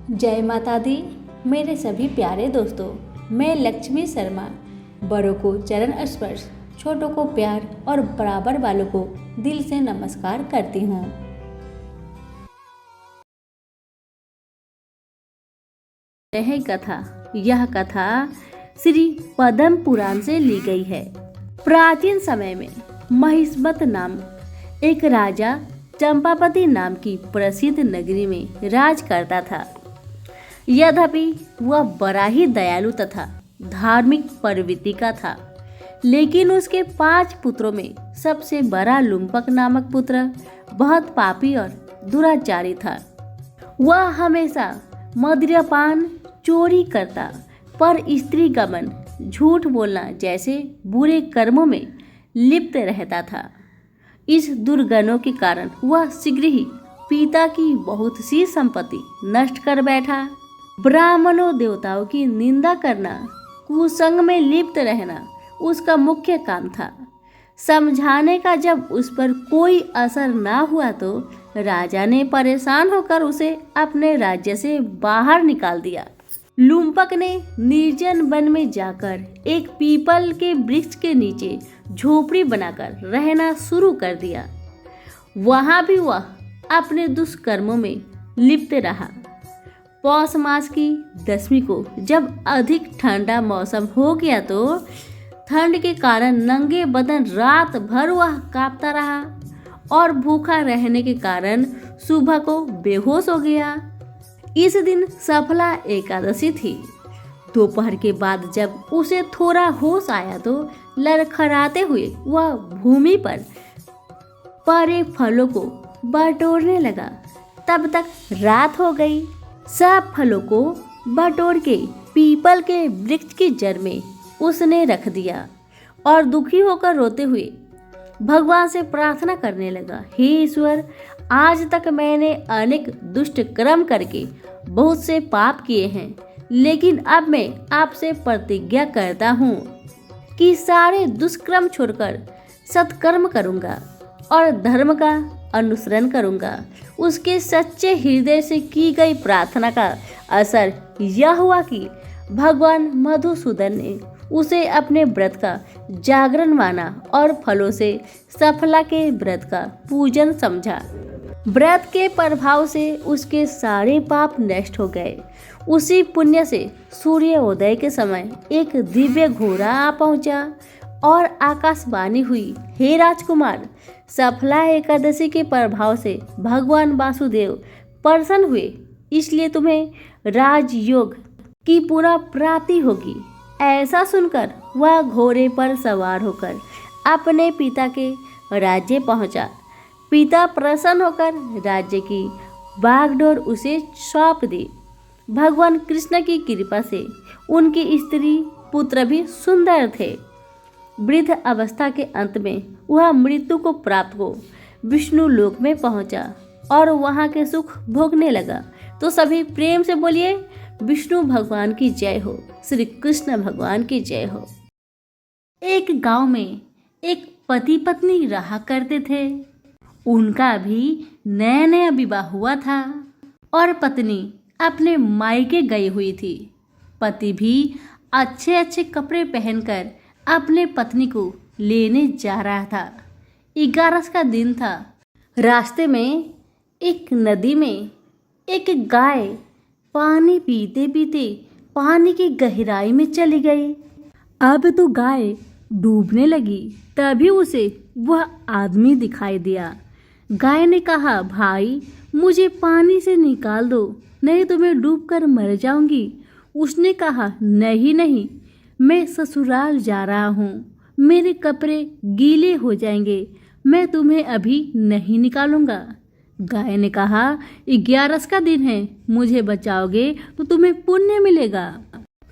जय माता दी। मेरे सभी प्यारे दोस्तों, मैं लक्ष्मी शर्मा बड़ों को चरण स्पर्श, छोटों को प्यार और बराबर वालों को दिल से नमस्कार करती हूँ। यह कथा श्री पद्म पुराण से ली गई है। प्राचीन समय में महिष्मत नाम एक राजा चंपावती नाम की प्रसिद्ध नगरी में राज करता था। यद्यपि वह बड़ा ही दयालु तथा धार्मिक प्रवृत्ति का था, लेकिन उसके 5 पुत्रों में सबसे बड़ा लुम्पक नामक पुत्र बहुत पापी और दुराचारी था। वह हमेशा मदिरापान, चोरी करता, पर स्त्री गमन, झूठ बोलना जैसे बुरे कर्मों में लिप्त रहता था। इस दुर्गुणों के कारण वह शीघ्र ही पिता की बहुत सी संपत्ति नष्ट कर बैठा। ब्राह्मणों देवताओं की निंदा करना, कुसंग में लिप्त रहना उसका मुख्य काम था। समझाने का जब उस पर कोई असर ना हुआ तो राजा ने परेशान होकर उसे अपने राज्य से बाहर निकाल दिया। लुम्पक ने निर्जन वन में जाकर एक पीपल के वृक्ष के नीचे झोपड़ी बनाकर रहना शुरू कर दिया। वहां भी वह अपने दुष्कर्मों में लिप्त रहा। पौष मास की 10वीं को जब अधिक ठंडा मौसम हो गया तो ठंड के कारण नंगे बदन रात भर वह कांपता रहा और भूखा रहने के कारण सुबह को बेहोश हो गया। इस दिन सफला एकादशी थी। दोपहर के बाद जब उसे थोड़ा होश आया तो लड़खड़ाते हुए वह भूमि पर पड़े फलों को बटोरने लगा। तब तक रात हो गई। सब फलों को बटोर के पीपल के वृक्ष की जड़ में उसने रख दिया और दुखी होकर रोते हुए भगवान से प्रार्थना करने लगा, हे ईश्वर, आज तक मैंने अनेक दुष्ट कर्म करके बहुत से पाप किए हैं, लेकिन अब मैं आपसे प्रतिज्ञा करता हूँ कि सारे दुष्कर्म छोड़कर सत्कर्म करूँगा और धर्म का अनुसरण करूँगा। उसके सच्चे हृदय से की गई प्रार्थना का असर यह हुआ कि भगवान मधुसूदन ने उसे अपने व्रत का जागरण माना और फलों से सफला के व्रत का पूजन समझा। व्रत के प्रभाव से उसके सारे पाप नष्ट हो गए। उसी पुण्य से सूर्योदय के समय एक दिव्य घोड़ा आ पहुंचा और आकाशवाणी हुई, हे राजकुमार, सफला एकादशी के प्रभाव से भगवान वासुदेव प्रसन्न हुए, इसलिए तुम्हें राजयोग की पूरा प्राप्ति होगी। ऐसा सुनकर वह घोड़े पर सवार होकर अपने पिता के राज्य पहुंचा। पिता प्रसन्न होकर राज्य की बागडोर उसे सौंप दी। भगवान कृष्ण की कृपा से उनकी स्त्री पुत्र भी सुंदर थे। वृद्ध अवस्था के अंत में वह मृत्यु को प्राप्त हो विष्णु लोक में पहुंचा और वहां के सुख भोगने लगा। तो सभी प्रेम से बोलिए, विष्णु भगवान की जय हो, श्री कृष्ण भगवान की जय हो। एक गांव में एक पति पत्नी रहा करते थे। उनका भी नया नया विवाह हुआ था और पत्नी अपने मायके गई हुई थी। पति भी अच्छे अच्छे कपड़े पहनकर अपने पत्नी को लेने जा रहा था। 11 का दिन था। रास्ते में एक नदी में एक गाय पानी पीते पीते पानी की गहराई में चली गई। अब तो गाय डूबने लगी। तभी उसे वह आदमी दिखाई दिया। गाय ने कहा, भाई, मुझे पानी से निकाल दो, नहीं तो मैं डूबकर मर जाऊंगी। उसने कहा, नहीं नहीं, मैं ससुराल जा रहा हूँ, मेरे कपड़े गीले हो जाएंगे, मैं तुम्हें अभी नहीं निकालूंगा। गाय ने कहा, 11 का दिन है, मुझे बचाओगे तो तुम्हें पुण्य मिलेगा।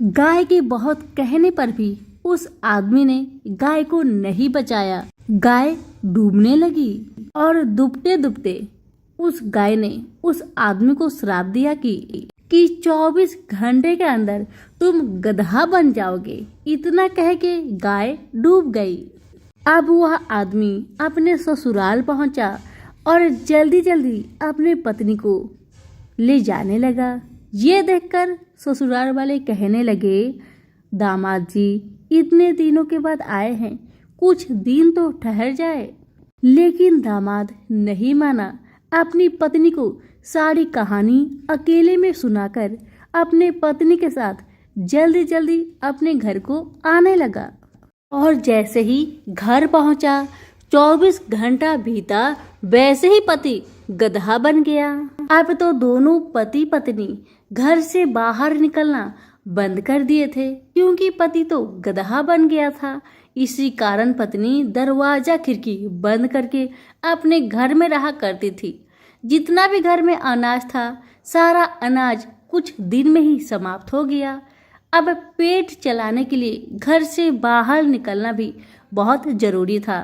गाय के बहुत कहने पर भी उस आदमी ने गाय को नहीं बचाया। गाय डूबने लगी और डूबते डूबते उस गाय ने उस आदमी को श्राप दिया कि 24 घंटे के अंदर तुम गधा बन जाओगे। इतना कह के गाय डूब गई। अब वह आदमी अपने ससुराल पहुंचा और जल्दी जल्दी अपने पत्नी को ले जाने लगा। ये देखकर ससुराल वाले कहने लगे, दामाद जी इतने दिनों के बाद आए हैं, कुछ दिन तो ठहर जाए। लेकिन दामाद नहीं माना। अपनी पत्नी को सारी कहानी अकेले में सुनाकर अपने पत्नी के साथ जल्दी जल्दी अपने घर को आने लगा। और जैसे ही घर पहुंचा, 24 घंटा बीता, वैसे ही पति गधा बन गया। अब तो दोनों पति पत्नी घर से बाहर निकलना बंद कर दिए थे, क्योंकि पति तो गधा बन गया था। इसी कारण पत्नी दरवाजा खिड़की बंद करके अपने घर में रहा करती थी। जितना भी घर में अनाज था, सारा अनाज कुछ दिन में ही समाप्त हो गया। अब पेट चलाने के लिए घर से बाहर निकलना भी बहुत जरूरी था।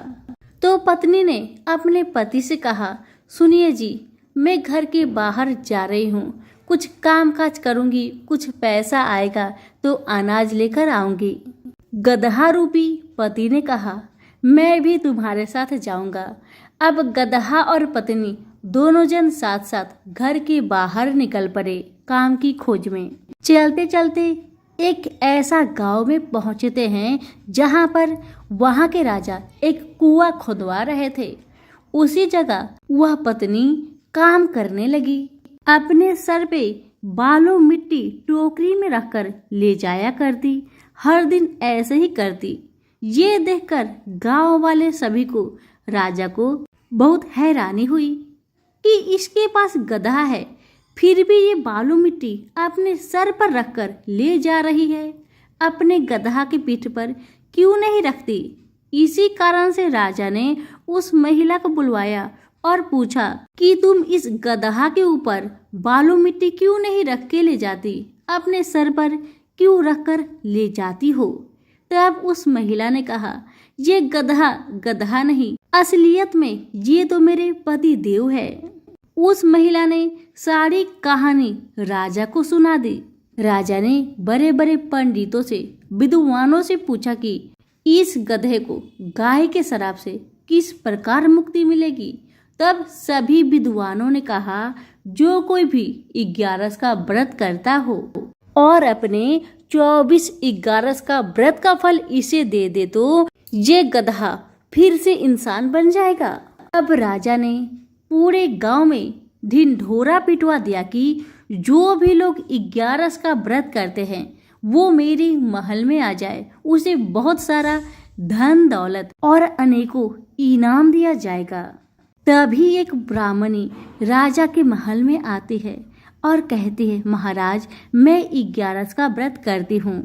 तो पत्नी ने अपने पति से कहा, सुनिए जी, मैं घर के बाहर जा रही हूँ, कुछ काम काज करूँगी, कुछ पैसा आएगा तो अनाज लेकर आऊँगी। गदहा रूपी पति ने कहा, मैं भी तुम्हारे साथ जाऊँगा। अब गदहा और पत्नी दोनों जन साथ साथ घर के बाहर निकल पड़े काम की खोज में। चलते चलते एक ऐसा गांव में पहुंचते हैं जहां पर वहां के राजा एक कुआं खुदवा रहे थे। उसी जगह वह पत्नी काम करने लगी। अपने सर पे बालू मिट्टी टोकरी में रखकर ले जाया करती। हर दिन ऐसे ही करती। ये देखकर गांव वाले सभी को, राजा को बहुत हैरानी हुई कि इसके पास गधा है, फिर भी ये बालू मिट्टी अपने सर पर रखकर ले जा रही है। अपने गधा की पीठ पर क्यों नहीं रखती? इसी कारण से राजा ने उस महिला को बुलवाया और पूछा कि तुम इस गधा के ऊपर बालू मिट्टी क्यों नहीं रख के ले जाती, अपने सर पर क्यों रखकर ले जाती हो? तब उस महिला ने कहा, ये गधा गधा नहीं, असलियत में ये तो मेरे पति देव है। उस महिला ने सारी कहानी राजा को सुना दी। राजा ने बड़े बड़े पंडितों से, विद्वानों से पूछा कि इस गधे को गाय के शराब से किस प्रकार मुक्ति मिलेगी। तब सभी विद्वानों ने कहा, जो कोई भी 11 का व्रत करता हो और अपने 24/11 का व्रत का फल इसे दे दे तो ये गधा फिर से इंसान बन जाएगा। अब राजा ने पूरे गांव में ढिंढोरा पिटवा दिया कि जो भी लोग 11 का व्रत करते हैं वो मेरे महल में आ जाए, उसे बहुत सारा धन दौलत और अनेकों इनाम दिया जाएगा। तभी एक ब्राह्मणी राजा के महल में आती है और कहती है, महाराज मैं 11 का व्रत करती हूँ।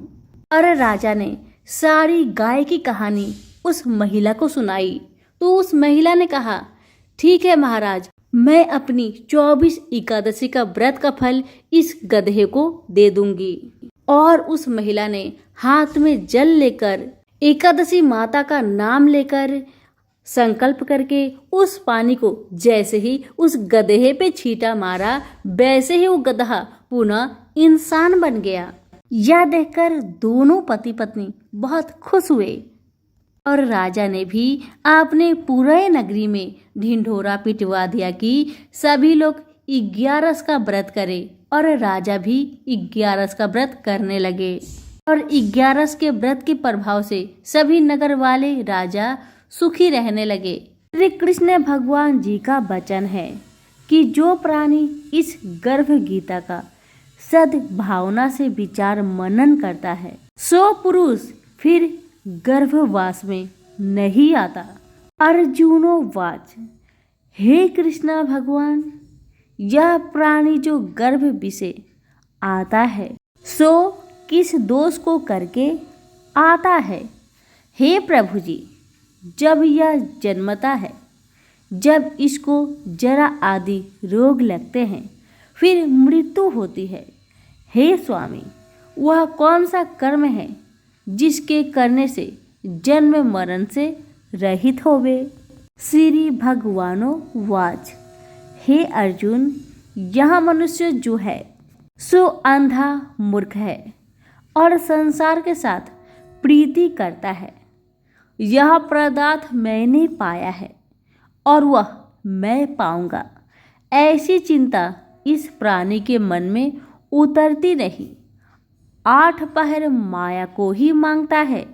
और राजा ने सारी गाय की कहानी उस महिला को सुनाई। तो उस महिला ने कहा, ठीक है महाराज, मैं अपनी 24 एकादशी का व्रत का फल इस गधे को दे दूंगी। और उस महिला ने हाथ में जल लेकर एकादशी माता का नाम लेकर संकल्प करके उस पानी को जैसे ही उस गधे पे छींटा मारा, वैसे ही वो गधा पुनः इंसान बन गया। यह देखकर दोनों पति पत्नी बहुत खुश हुए और राजा ने भी अपने पूरे नगरी में ढिंढोरा पिटवा दिया कि सभी लोग 11 का व्रत करें। और राजा भी 11 का व्रत करने लगे और 11 के व्रत के प्रभाव से सभी नगर वाले राजा सुखी रहने लगे। श्री कृष्ण भगवान जी का वचन है कि जो प्राणी इस गर्भ गीता का सद्भावना से विचार मनन करता है, सो पुरुष फिर गर्भवास में नहीं आता। अर्जुनो वाच, हे कृष्णा भगवान, यह प्राणी जो गर्भ विषय आता है सो किस दोष को करके आता है? हे प्रभु जी, जब यह जन्मता है, जब इसको जरा आदि रोग लगते हैं, फिर मृत्यु होती है। हे स्वामी, वह कौन सा कर्म है जिसके करने से जन्म मरण से रहित होवे? श्री भगवानो वाच, हे अर्जुन, यह मनुष्य जो है सो अंधा मूर्ख है और संसार के साथ प्रीति करता है। यह पदार्थ मैंने पाया है और वह मैं पाऊंगा, ऐसी चिंता इस प्राणी के मन में उतरती नहीं। 8 पहर माया को ही मांगता है।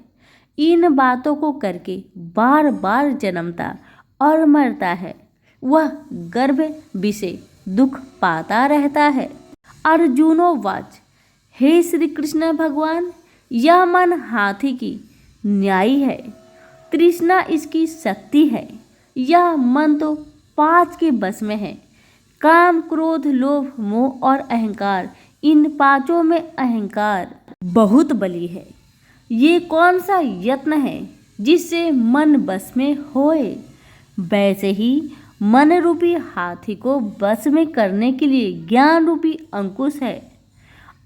इन बातों को करके बार बार जन्मता और मरता है। वह गर्भ विषय दुख पाता रहता है। अर्जुनोवाच, हे श्री कृष्ण भगवान, यह मन हाथी की न्यायी है। तृष्णा इसकी शक्ति है। यह मन तो 5 के बस में है। काम, क्रोध, लोभ, मोह और अहंकार, इन 5 में अहंकार बहुत बली है। ये कौन सा यत्न है जिससे मन बस में होए। वैसे ही मन रूपी हाथी को बस में करने के लिए ज्ञान रूपी अंकुश है।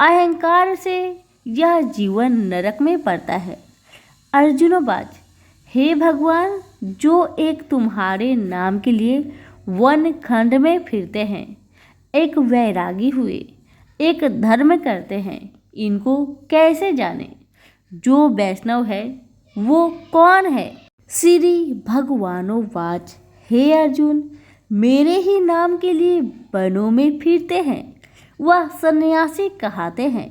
अहंकार से यह जीवन नरक में पड़ता है। अर्जुनोवाच, हे भगवान, जो एक तुम्हारे नाम के लिए वन खंड में फिरते हैं, एक वैरागी हुए, एक धर्म करते हैं, इनको कैसे जाने। जो वैष्णव है वो कौन है। श्री भगवानोवाच, हे अर्जुन, मेरे ही नाम के लिए वनों में फिरते हैं, वह सन्यासी कहते हैं।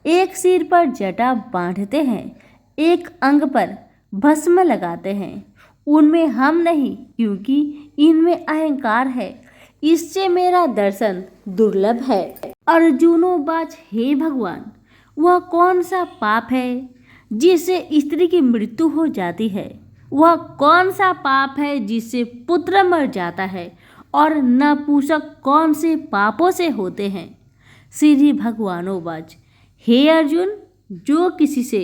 एक सिर पर जटा बांधते हैं, एक अंग पर भस्म लगाते हैं। उनमें हम नहीं, क्योंकि इनमें अहंकार है। इससे मेरा दर्शन दुर्लभ है। अर्जुनोवाच, हे भगवान, वह कौन सा पाप है जिससे स्त्री की मृत्यु हो जाती है। वह कौन सा पाप है जिससे पुत्र मर जाता है। और नपुंसक कौन से पापों से होते हैं। श्री भगवानोवाच, हे अर्जुन, जो किसी से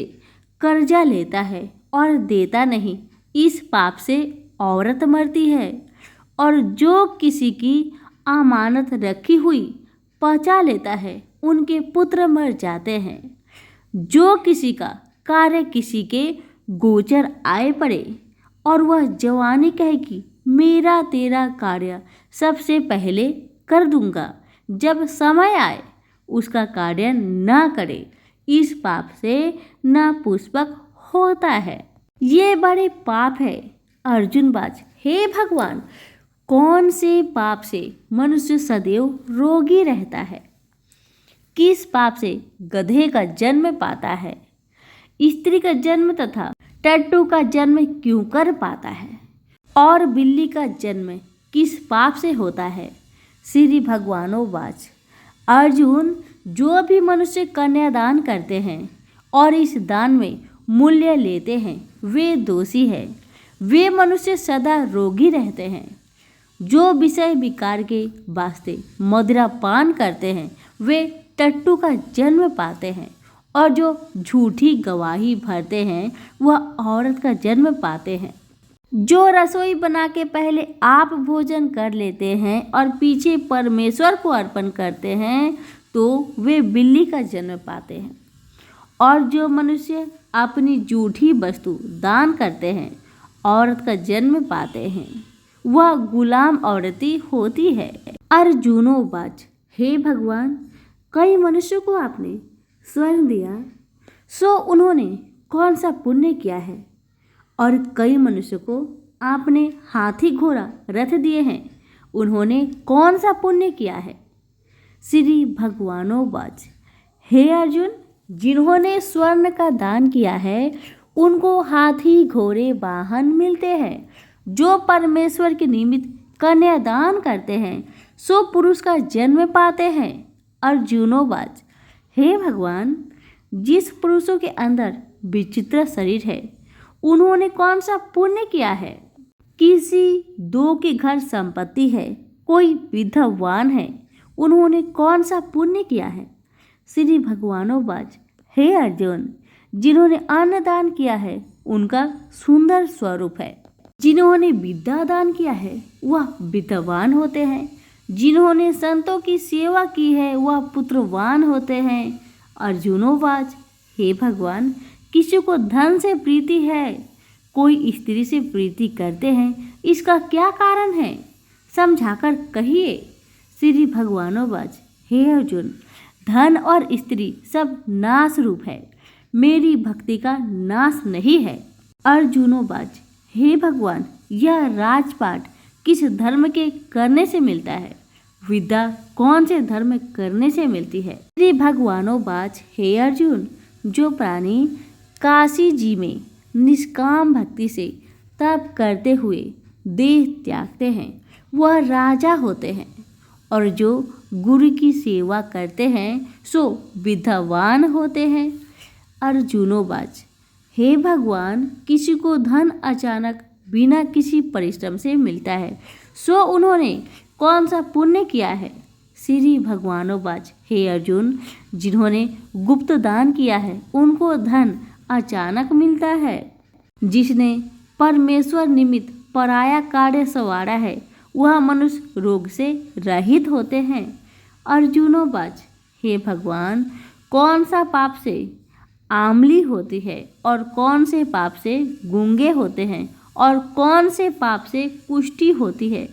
कर्जा लेता है और देता नहीं, इस पाप से औरत मरती है। और जो किसी की अमानत रखी हुई पचा लेता है, उनके पुत्र मर जाते हैं। जो किसी का कार्य किसी के गोचर आए पड़े और वह जवानी कहे कि मेरा तेरा कार्य सबसे पहले कर दूंगा, जब समय आए उसका कार्य न करे, इस पाप से नपुंसक होता है। ये बड़े पाप है। अर्जुनवाच, हे भगवान, कौन से पाप से मनुष्य सदैव रोगी रहता है। किस पाप से गधे का जन्म पाता है, स्त्री का जन्म तथा टट्टू का जन्म क्यों कर पाता है, और बिल्ली का जन्म किस पाप से होता है। श्री भगवानोवाच, अर्जुन, जो भी मनुष्य कन्यादान करते हैं और इस दान में मूल्य लेते हैं, वे दोषी हैं। वे मनुष्य सदा रोगी रहते हैं। जो विषय विकार के वास्ते मदिरा पान करते हैं, वे टट्टू का जन्म पाते हैं। और जो झूठी गवाही भरते हैं, वह औरत का जन्म पाते हैं। जो रसोई बना के पहले आप भोजन कर लेते हैं और पीछे परमेश्वर को अर्पण करते हैं, तो वे बिल्ली का जन्म पाते हैं। और जो मनुष्य अपनी झूठी वस्तु दान करते हैं, औरत का जन्म पाते हैं, वह गुलाम औरती होती है। अर्जुनोवाच, हे भगवान, कई मनुष्यों को आपने स्वर्ण दिया, सो उन्होंने कौन सा पुण्य किया है। और कई मनुष्यों को आपने हाथी घोड़ा रथ दिए हैं, उन्होंने कौन सा पुण्य किया है। श्री भगवानोवाच, हे अर्जुन, जिन्होंने स्वर्ण का दान किया है, उनको हाथी घोड़े वाहन मिलते हैं। जो परमेश्वर के निमित्त कन्यादान करते हैं, सो पुरुष का जन्म पाते हैं। अर्जुनोवाच, हे भगवान, जिस पुरुषों के अंदर विचित्र शरीर है, उन्होंने कौन सा पुण्य किया है। किसी 2 के घर संपत्ति है, कोई विधवान है, उन्होंने कौन सा पुण्य किया है। श्री भगवानोवाच, हे अर्जुन, जिन्होंने अन्न दान किया है, उनका सुंदर स्वरूप है। जिन्होंने विद्या दान किया है, वह विद्वान होते हैं। जिन्होंने संतों की सेवा की है, वह पुत्रवान होते हैं। अर्जुनोवाच, हे भगवान, किसी को धन से प्रीति है, कोई स्त्री से प्रीति करते हैं, इसका क्या कारण है, समझाकर कहिए। श्री भगवानोवाच, हे अर्जुन, धन और स्त्री सब नाश रूप है, मेरी भक्ति का नाश नहीं है। अर्जुनोवाच, हे भगवान, यह राजपाट किस धर्म के करने से मिलता है। विद्या कौन से धर्म करने से मिलती है? श्री भगवानोबाच, हे अर्जुन, जो प्राणी काशी जी में निष्काम भक्ति से तप करते हुए देह त्यागते हैं वह राजा होते हैं, और जो गुरु की सेवा करते हैं सो विद्यावान होते हैं। अर्जुनोवाच, हे भगवान, किसी को धन अचानक बिना किसी परिश्रम से मिलता है, सो उन्होंने कौन सा पुण्य किया है? श्री भगवानोवाच, हे अर्जुन, जिन्होंने गुप्त दान किया है उनको धन अचानक मिलता है। जिसने परमेश्वर निमित्त पराया कार्य संवारा है वह मनुष्य रोग से रहित होते हैं। अर्जुनोवाच, हे भगवान, कौन सा पाप से आंवली होती है और कौन से पाप से गूंगे होते हैं और कौन से पाप से कुष्ठी होती है?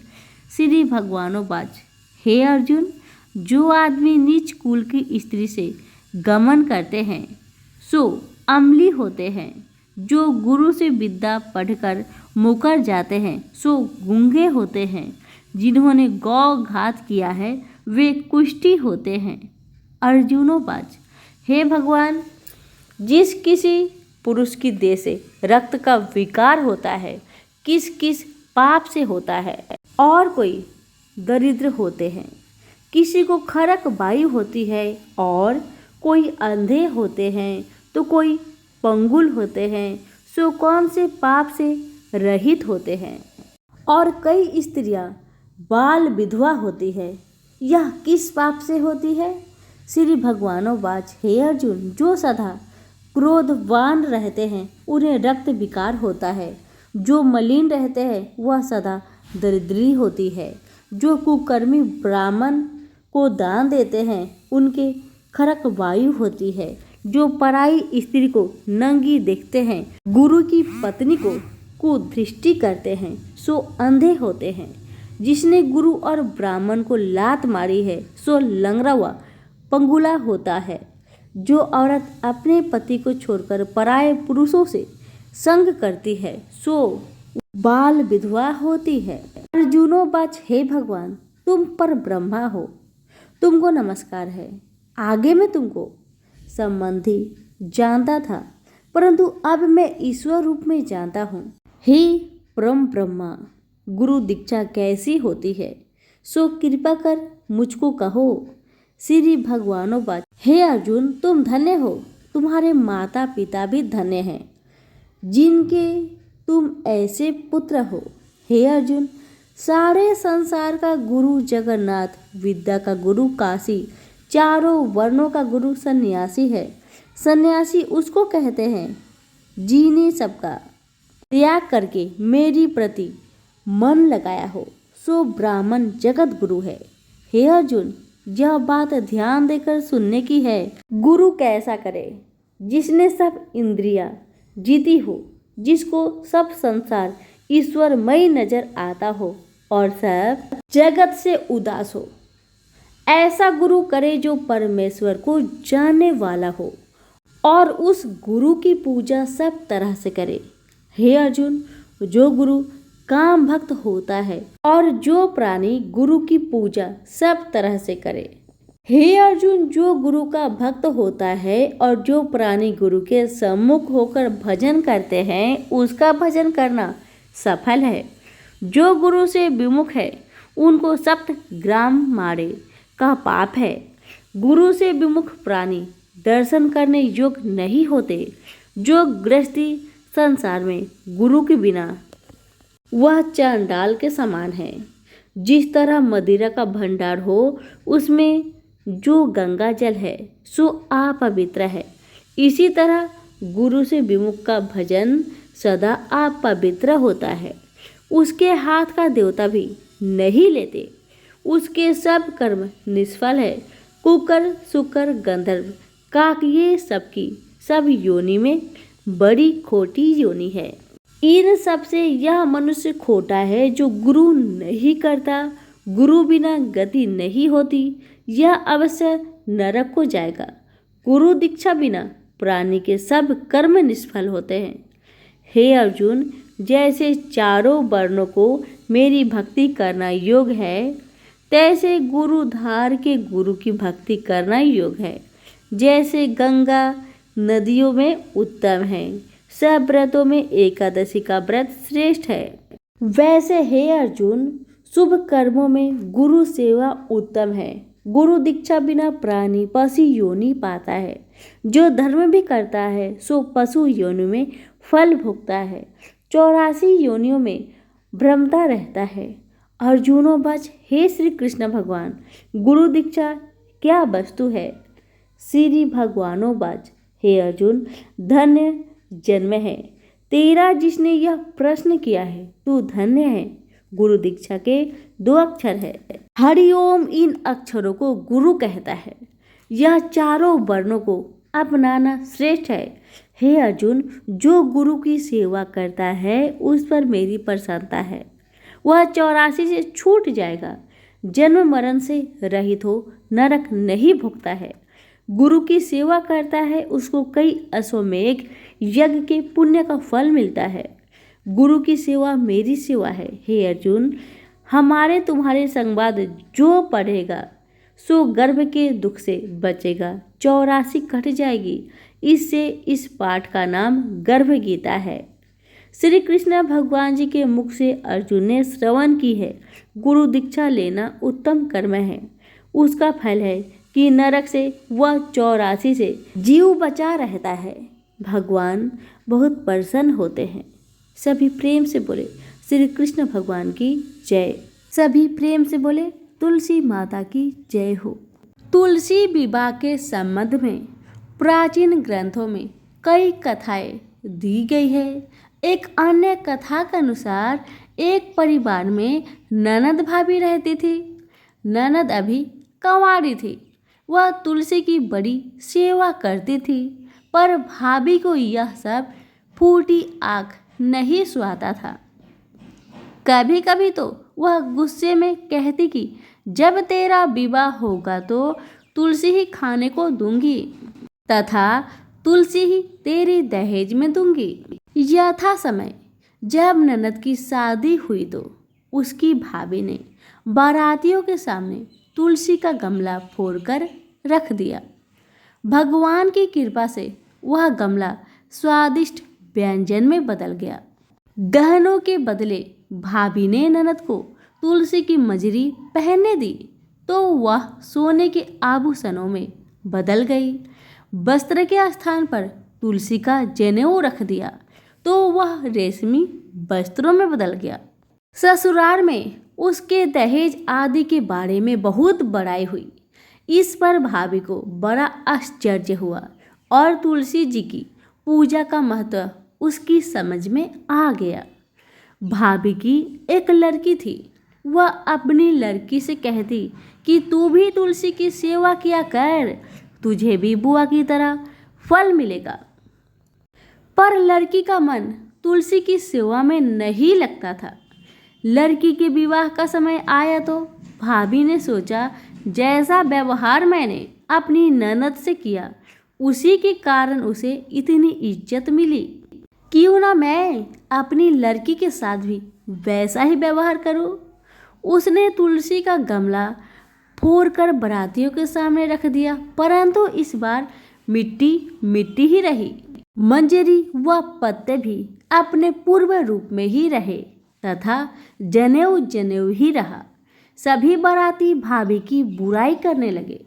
श्री भगवानोवाच, हे अर्जुन, जो आदमी नीच कुल की स्त्री से गमन करते हैं सो अम्ली होते हैं। जो गुरु से विद्या पढ़कर मुकर जाते हैं सो गूंगे होते हैं। जिन्होंने गौ घात किया है वे कुष्ठी होते हैं। अर्जुनोवाच, हे भगवान, जिस किसी पुरुष की देह से रक्त का विकार होता है किस किस पाप से होता है? और कोई दरिद्र होते हैं, किसी को खरक वायु होती है, और कोई अंधे होते हैं तो कोई पंगुल होते हैं, सो कौन से पाप से रहित होते हैं? और कई स्त्रियां बाल विधवा होती है, यह किस पाप से होती है? श्री भगवानोवाच, हे अर्जुन, जो सदा क्रोधवान रहते हैं उन्हें रक्त विकार होता है। जो मलिन रहते हैं वह सदा दरिद्री होती है। जो कुकर्मी ब्राह्मण को दान देते हैं उनके खरक वायु होती है। जो पराई स्त्री को नंगी देखते हैं, गुरु की पत्नी को कुदृष्टि करते हैं, सो अंधे होते हैं। जिसने गुरु और ब्राह्मण को लात मारी है सो लंगड़ा हुआ पंगुला होता है। जो औरत अपने पति को छोड़कर पराये पुरुषों से संग करती है सो बाल विधवा होती है। अर्जुनोवाच, हे भगवान, तुम पर ब्रह्मा हो, तुमको नमस्कार है। आगे मैं तुमको संबंधी जानता था, परंतु अब मैं ईश्वर रूप में जानता हूँ। हे परम ब्रह्मा, गुरु दीक्षा कैसी होती है सो कृपा कर मुझको कहो। श्री भगवानोवाच, हे अर्जुन, तुम धन्य हो, तुम्हारे माता पिता भी धन्य हैं जिनके तुम ऐसे पुत्र हो। हे अर्जुन, सारे संसार का गुरु जगन्नाथ, विद्या का गुरु काशी, चारों वर्णों का गुरु सन्यासी है। सन्यासी उसको कहते हैं जिन्हें सबका त्याग करके मेरी प्रति मन लगाया हो, सो ब्राह्मण जगत गुरु है। हे अर्जुन, यह बात ध्यान देकर सुनने की है। गुरु कैसा करे? जिसने सब इंद्रियां जीती हो, जिसको सब संसार ईश्वरमय नजर आता हो और सब जगत से उदास हो। ऐसा गुरु करे जो परमेश्वर को जानने वाला हो और उस गुरु की पूजा सब तरह से करे। हे अर्जुन, जो गुरु काम भक्त होता है और जो प्राणी गुरु की पूजा सब तरह से करे। हे अर्जुन, जो गुरु का भक्त होता है और जो प्राणी गुरु के सम्मुख होकर भजन करते हैं उसका भजन करना सफल है। जो गुरु से विमुख है उनको सप्त ग्राम मारे का पाप है। गुरु से विमुख प्राणी दर्शन करने योग्य नहीं होते। जो गृहस्थी संसार में गुरु के बिना वह चांडाल के समान है। जिस तरह मदिरा का भंडार हो उसमें जो गंगा जल है सो अपवित्र है, इसी तरह गुरु से विमुख का भजन सदा अपवित्र होता है। उसके हाथ का देवता भी नहीं लेते, उसके सब कर्म निष्फल है। कुकर, शुकर, गंधर्व, काक, ये सबकी सब योनि में बड़ी खोटी योनि है। इन सब से यह मनुष्य खोटा है जो गुरु नहीं करता। गुरु बिना गति नहीं होती, यह अवश्य नरक को जाएगा। गुरु दीक्षा बिना प्राणी के सब कर्म निष्फल होते हैं। हे अर्जुन, जैसे चारों वर्णों को मेरी भक्ति करना योग है, तैसे गुरु धार के गुरु की भक्ति करना योग है। जैसे गंगा नदियों में उत्तम है, सब व्रतों में एकादशी का व्रत श्रेष्ठ है, वैसे हे अर्जुन शुभ कर्मों में गुरु सेवा उत्तम है। गुरु दीक्षा बिना प्राणी पशु योनि पाता है। जो धर्म भी करता है सो पशु योनि में फल भोगता है, 84 योनियों में भ्रमता रहता है। अर्जुनो बच, हे श्री कृष्ण भगवान, गुरु दीक्षा क्या वस्तु है? श्री भगवानो बच, हे अर्जुन, धन्य जन्म है तेरा जिसने यह प्रश्न किया है, तू धन्य है। गुरु दीक्षा के 2 अक्षर है। हरिओम इन अक्षरों को गुरु कहता है। यह चारों वर्णों को अपनाना श्रेष्ठ है। हे अर्जुन, जो गुरु की सेवा करता है उस पर मेरी प्रसन्नता है। वह 84 से छूट जाएगा, जन्म मरण से रहित हो नरक नहीं भोगता है। गुरु की सेवा करता है उसको कई अश्वमेघ यज्ञ के पुण्य का फल मिलता है। गुरु की सेवा मेरी सेवा है। हे अर्जुन, हमारे तुम्हारे संवाद जो पढ़ेगा सो गर्भ के दुख से बचेगा, 84 कट जाएगी। इससे इस पाठ का नाम गर्भ गीता है। श्री कृष्ण भगवान जी के मुख से अर्जुन ने श्रवण की है। गुरु दीक्षा लेना उत्तम कर्म है। उसका फल है कि नरक से वह 84 से जीव बचा रहता है। भगवान बहुत प्रसन्न होते हैं। सभी प्रेम से बोले श्री कृष्ण भगवान की जय। सभी प्रेम से बोले तुलसी माता की जय हो। तुलसी विवाह के संबंध में प्राचीन ग्रंथों में कई कथाएं दी गई है। एक अन्य कथा के अनुसार एक परिवार में ननद भाभी रहती थी। ननद अभी कंवारी थी। वह तुलसी की बड़ी सेवा करती थी, पर भाभी को यह सब फूटी आँख नहीं सुहाता था। कभी कभी तो वह गुस्से में कहती कि जब तेरा विवाह होगा तो तुलसी ही खाने को दूंगी तथा तुलसी ही तेरी दहेज में दूंगी। यथा समय जब ननद की शादी हुई तो उसकी भाभी ने बारातियों के सामने तुलसी का गमला फोड़कर रख दिया। भगवान की कृपा से वह गमला स्वादिष्ट व्यंजन में बदल गया। गहनों के बदले भाभी ने ननद को तुलसी की मजरी पहनने दी तो वह सोने के आभूषणों में बदल गई। वस्त्र के स्थान पर तुलसी का जनेऊ रख दिया तो वह रेशमी वस्त्रों में बदल गया। ससुराल में उसके दहेज आदि के बारे में बहुत बड़ाई हुई। इस पर भाभी को बड़ा आश्चर्य हुआ और तुलसी जी की पूजा का महत्व उसकी समझ में आ गया। भाभी की एक लड़की थी। वह अपनी लड़की से कहती कि तू भी तुलसी की सेवा किया कर, तुझे भी बुआ की तरह फल मिलेगा। पर लड़की का मन तुलसी की सेवा में नहीं लगता था। लड़की के विवाह का समय आया तो भाभी ने सोचा जैसा व्यवहार मैंने अपनी ननद से किया उसी के कारण उसे इतनी इज्जत मिली, क्यों ना मैं अपनी लड़की के साथ भी वैसा ही व्यवहार करूं। उसने तुलसी का गमला फोड़कर बारातियों के सामने रख दिया, परंतु इस बार मिट्टी मिट्टी ही रही। मंजरी व पत्ते भी अपने पूर्व रूप में ही रहे तथा जनेऊ जनेऊ ही रहा। सभी बाराती भाभी की बुराई करने लगे।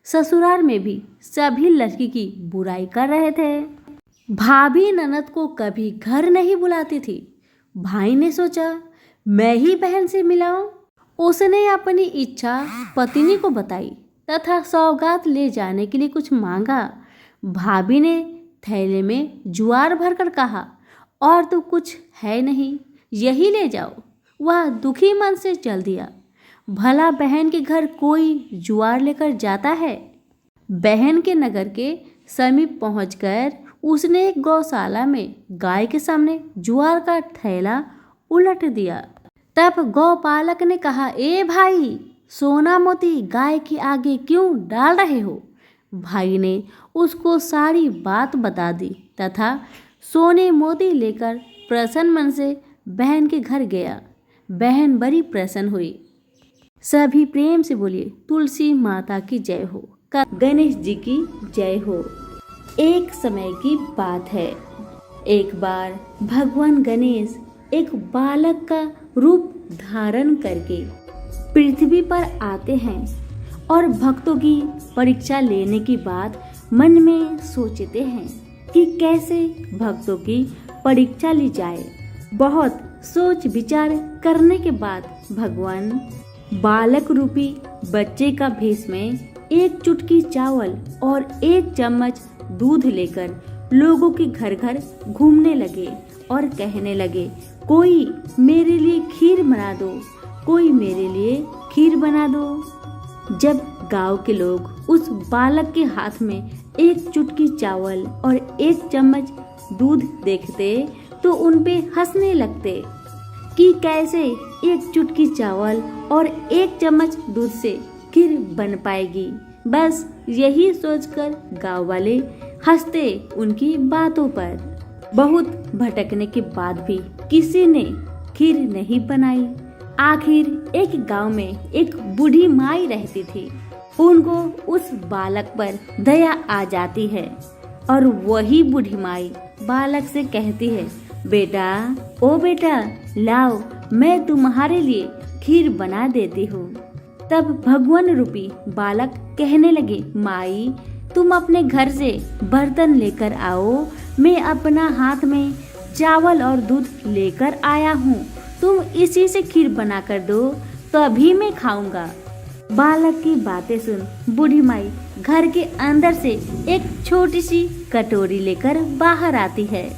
ससुराल में भी सभी लड़की की बुराई कर रहे थे। भाभी ननद को कभी घर नहीं बुलाती थी। भाई ने सोचा मैं ही बहन से मिलाऊं। उसने अपनी इच्छा पत्नी को बताई तथा सौगात ले जाने के लिए कुछ मांगा। भाभी ने थैले में ज्वार भरकर कहा, और तो कुछ है नहीं, यही ले जाओ। वह दुखी मन से चल दिया। भला बहन के घर कोई ज्वार लेकर जाता है। बहन के नगर के समीप पहुंचकर उसने एक गौशाला में गाय के सामने ज्वार का थैला उलट दिया। तब गौपालक ने कहा, ए भाई, सोना मोती गाय के आगे क्यों डाल रहे हो? भाई ने उसको सारी बात बता दी तथा सोने मोती लेकर प्रसन्न मन से बहन के घर गया। बहन बड़ी प्रसन्न हुई। सभी प्रेम से बोलिए तुलसी माता की जय हो, गणेश जी की जय हो। एक समय की बात है, एक बार भगवान गणेश एक बालक का रूप धारण करके पृथ्वी पर आते हैं और भक्तों की परीक्षा लेने की बात मन में सोचते हैं कि कैसे भक्तों की परीक्षा ली जाए। बहुत सोच विचार करने के बाद भगवान बालक रूपी बच्चे का भेष में एक चुटकी चावल और एक चम्मच दूध लेकर लोगों के घर घर घूमने लगे और कहने लगे, कोई मेरे लिए खीर बना दो, कोई मेरे लिए खीर बना दो। जब गांव के लोग उस बालक के हाथ में एक चुटकी चावल और एक चम्मच दूध देखते तो उन पे हंसने लगते कि कैसे एक चुटकी चावल और एक चम्मच दूध से खीर बन पाएगी। बस यही सोचकर गांव वाले हंसते उनकी बातों पर। बहुत भटकने के बाद भी किसी ने खीर नहीं बनाई। आखिर एक गांव में एक बूढ़ी माई रहती थी। उनको उस बालक पर दया आ जाती है और वही बूढ़ी माई बालक से कहती है, बेटा ओ बेटा लाओ, मैं तुम्हारे लिए खीर बना देती हूँ। तब भगवान रूपी बालक कहने लगे, माई तुम अपने घर से बर्तन लेकर आओ, मैं अपना हाथ में चावल और दूध लेकर आया हूँ, तुम इसी से खीर बना कर दो तभी मैं खाऊंगा। बालक की बातें सुन बूढ़ी माई घर के अंदर से एक छोटी सी कटोरी लेकर बाहर आती है।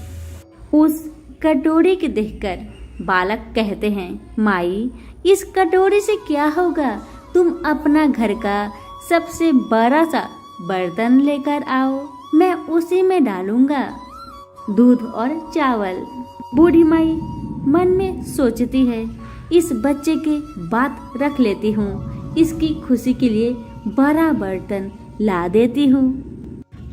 उस कटोरी के देखकर बालक कहते हैं, माई इस कटोरी से क्या होगा, तुम अपना घर का सबसे बड़ा सा बर्तन लेकर आओ, मैं उसी में डालूंगा दूध और चावल। बूढ़ी माई मन में सोचती है, इस बच्चे के बात रख लेती हूँ, इसकी खुशी के लिए बड़ा बर्तन ला देती हूँ।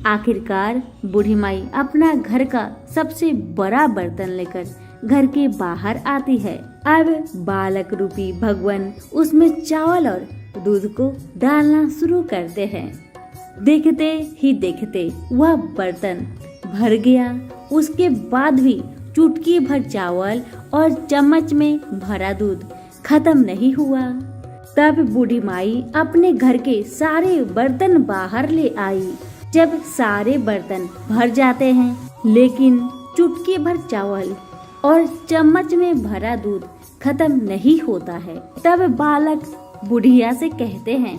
आखिरकार बूढ़ी माई अपना घर का सबसे बड़ा बर्तन लेकर घर के बाहर आती है। अब बालक रूपी भगवान उसमें चावल और दूध को डालना शुरू करते हैं। देखते ही देखते वह बर्तन भर गया। उसके बाद भी चुटकी भर चावल और चम्मच में भरा दूध खत्म नहीं हुआ। तब बूढ़ी माई अपने घर के सारे बर्तन बाहर ले आई। जब सारे बर्तन भर जाते हैं लेकिन चुटकी भर चावल और चम्मच में भरा दूध खत्म नहीं होता है, तब बालक बुढ़िया से कहते हैं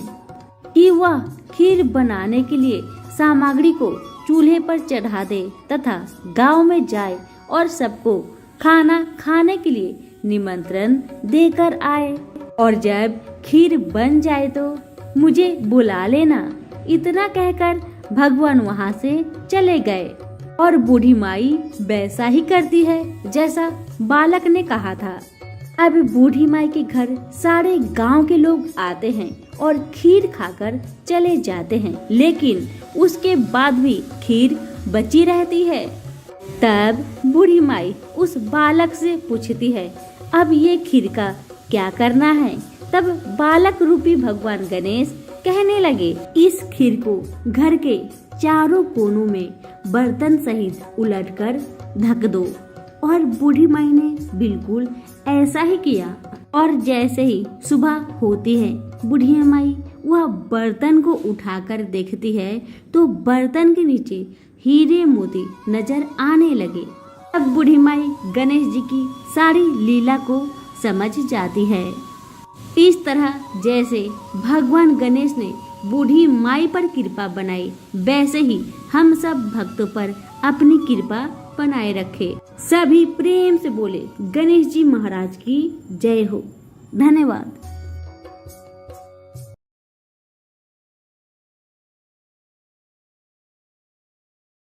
कि वह खीर बनाने के लिए सामग्री को चूल्हे पर चढ़ा दे तथा गांव में जाए और सबको खाना खाने के लिए निमंत्रण देकर आए, और जब खीर बन जाए तो मुझे बुला लेना। इतना कहकर भगवान वहाँ से चले गए और बूढ़ी माई वैसा ही करती है जैसा बालक ने कहा था। अब बूढ़ी माई के घर सारे गांव के लोग आते हैं और खीर खाकर चले जाते हैं, लेकिन उसके बाद भी खीर बची रहती है। तब बूढ़ी माई उस बालक से पूछती है, अब ये खीर का क्या करना है? तब बालक रूपी भगवान गणेश कहने लगे, इस खीर को घर के चारों कोनों में बर्तन सहित उलटकर ढक दो। और बूढ़ी माई ने बिल्कुल ऐसा ही किया, और जैसे ही सुबह होती है बूढ़ी माई वह बर्तन को उठाकर देखती है तो बर्तन के नीचे हीरे मोती नजर आने लगे। अब बूढ़ी माई गणेश जी की सारी लीला को समझ जाती है। इस तरह जैसे भगवान गणेश ने बूढ़ी माई पर कृपा बनाई, वैसे ही हम सब भक्तों पर अपनी कृपा बनाए रखे। सभी प्रेम से बोले गणेश जी महाराज की जय हो। धन्यवाद।